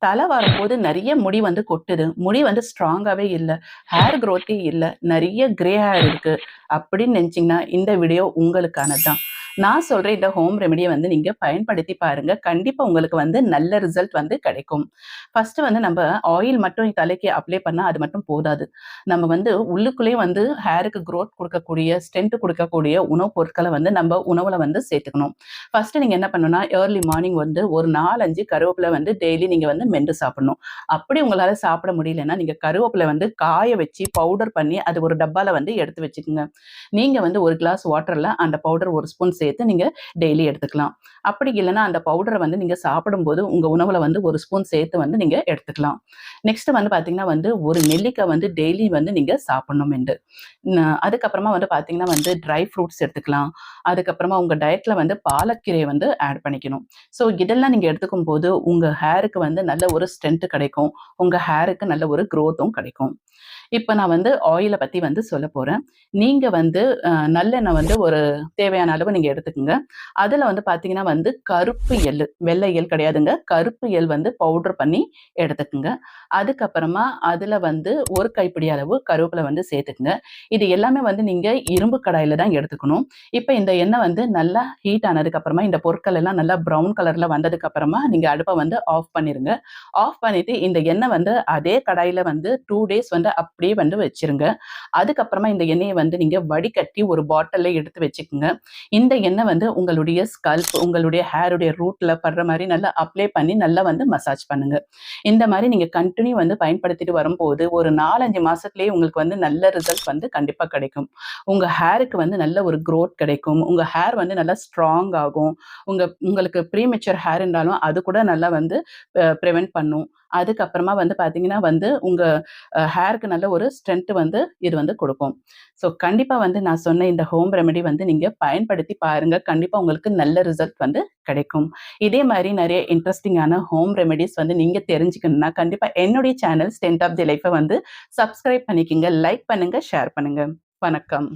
தலை வரும்போது நெறைய முடி வந்து கொட்டுது. முடி வந்து ஸ்ட்ராங்காவே இல்ல. ஹேர் குரோத்தே இல்ல. நெறைய கிரே ஹேர் இருக்கு. அப்படின்னு நெனச்சீங்கன்னா, இந்த வீடியோ உங்களுக்கானது தான். நான் சொல்ற இந்த ஹோம் ரெமெடிய வந்து நீங்க பயன்படுத்தி பாருங்க. கண்டிப்பா உங்களுக்கு வந்து நல்ல ரிசல்ட் வந்து கிடைக்கும். ஃபர்ஸ்ட் வந்து நம்ப ஆயில் மட்டும் தலைக்கு அப்ளை பண்ணா அது மட்டும் போதாது. நம்ம வந்து உள்ளுக்குள்ளேயே வந்து ஹேருக்கு குரோத் குடுக்கக்கூடிய, ஸ்ட்ரென்த் குடுக்கக்கூடிய உணவுப் பொருட்கள வந்து நம்ப உணவுல வந்து சேர்த்துக்கணும். ஃபர்ஸ்ட் நீங்க என்ன பண்ணணும்னா, ஏர்லி மார்னிங் வந்து ஒரு 4, 5 கருவேப்பில வந்து டெய்லி நீங்க வந்து மென்று சாப்பிடணும். அப்படி உங்களால சாப்பிட முடியலன்னா, நீங்க கருவேப்பில வந்து காய வச்சு பவுடர் பண்ணி அது ஒரு டப்பால வந்து எடுத்து வச்சுக்கங்க. நீங்க வந்து 1 கிளாஸ் வாட்டர்ல அந்த பவுடர் 1 ஸ்பூன் சேர்த்து நீங்க டெய்லி எடுத்துக்கலாம். அப்படி இல்லன்னா அந்த பவுடர வந்து நீங்க சாப்பிடும்போது உங்க உணவுல வந்து 1 ஸ்பூன் சேர்த்து வந்து நீங்க எடுத்துக்கலாம். நெக்ஸ்ட் வந்து பார்த்தீங்கன்னா வந்து ஒரு நெல்லிக்காய் வந்து டெய்லி வந்து நீங்க சாப்பிடணுமெண்டு. அதுக்கப்புறமா வந்து பார்த்தீங்கன்னா வந்து ட்ரை ஃப்ரூட்ஸ் எடுத்துக்கலாம். அதுக்கப்புறமா உங்க டயட்ல வந்து பாலக்கீரைய வந்து ஆட் பண்ணிக்கணும். ஸோ இதெல்லாம் நீங்க எடுத்துக்கும்போது உங்க ஹேருக்கு வந்து நல்ல ஒரு ஸ்ட்ரென்த் கிடைக்கும். உங்க ஹேருக்கு நல்ல ஒரு குரோத்தும் கிடைக்கும். இப்ப நான் வந்து ஆயில பத்தி வந்து சொல்லப் போறேன். நீங்க வந்து நல்லெண்ணெய் வந்து ஒரு தேவையான அளவு நீங்க எடுத்துக்கங்க. அதுல வந்து பார்த்தீங்கன்னா வந்து கருப்பு எள்ளு, வெள்ளை எள் கிடையாதுங்க. கருப்பு எள் வந்து பவுடர் பண்ணி எடுத்துக்கங்க. அதுக்கப்புறமா அதுல வந்து 1 கைப்பிடி அளவு கருவேப்பில வந்து சேர்த்துக்கங்க. இது எல்லாமே வந்து நீங்க இரும்பு கடாயில தான் எடுத்துக்கணும். இப்ப இந்த எண்ணெய் வந்து நல்லா ஹீட் ஆனதுக்கு அப்புறமா இந்த பொருட்கள் எல்லாம் நல்லா ப்ரவுன் கலர்ல வந்ததுக்கு அப்புறமா நீங்க அடுப்ப வந்து ஆஃப் பண்ணிருங்க. ஆஃப் பண்ணிட்டு இந்த எண்ணெய் வந்து அதே கடாயில வந்து 2 டேஸ் வந்து அப்படியே வந்து வச்சிருங்க. அதுக்கப்புறமா இந்த எண்ணெய வந்து நீங்க வடிகட்டி ஒரு பாட்டில்ல எடுத்து வச்சுக்கங்க. இந்த எண்ணெய் வந்து உங்களுடைய ஸ்கல்ப், உங்களுடைய ஹேருடைய ரூட்ல படுற மாரி நல்லா அப்ளை பண்ணி நல்லா வந்து மசாஜ் பண்ணுங்க. இந்த மாரி நீங்க கன்டின்யூ வந்து பயன்படுத்திட்டு வரும்போது, ஒரு 4, 5 மாசத்திலேயே உங்களுக்கு வந்து நல்ல ரிசல்ட் வந்து கண்டிப்பா கிடைக்கும். உங்க ஹேருக்கு வந்து நல்ல ஒரு குரோத் கிடைக்கும். உங்க ஹேர் வந்து நல்லா ஸ்ட்ராங் ஆகும். உங்களுக்கு ப்ரீமெச்சூர் ஹேர் இருந்தாலும் அது கூட நல்லா வந்து பிரிவென்ட் பண்ணும். அதுக்கப்புறமா வந்து பார்த்தீங்கன்னா வந்து உங்க ஹேருக்கு நல்ல ஒரு ஸ்ட்ரென்த் வந்து இது வந்து குடுக்கும். ஸோ கண்டிப்பா வந்து நான் சொன்ன இந்த ஹோம் ரெமெடி வந்து நீங்க பயன்படுத்தி பாருங்க. கண்டிப்பா உங்களுக்கு நல்ல ரிசல்ட் வந்து கிடைக்கும். இதே மாரி நெறைய இன்ட்ரஸ்டிங்கான ஹோம் ரெமெடிஸ் வந்து நீங்க தெரிஞ்சுக்கணும்னா, கண்டிப்பா என்னுடைய சேனல் ஸ்ட்ரென்த் ஆஃப் தி லைஃப்ப வந்து சப்ஸ்கிரைப் பண்ணிக்கங்க. லைக் பண்ணுங்க, ஷேர் பண்ணுங்க. வணக்கம்.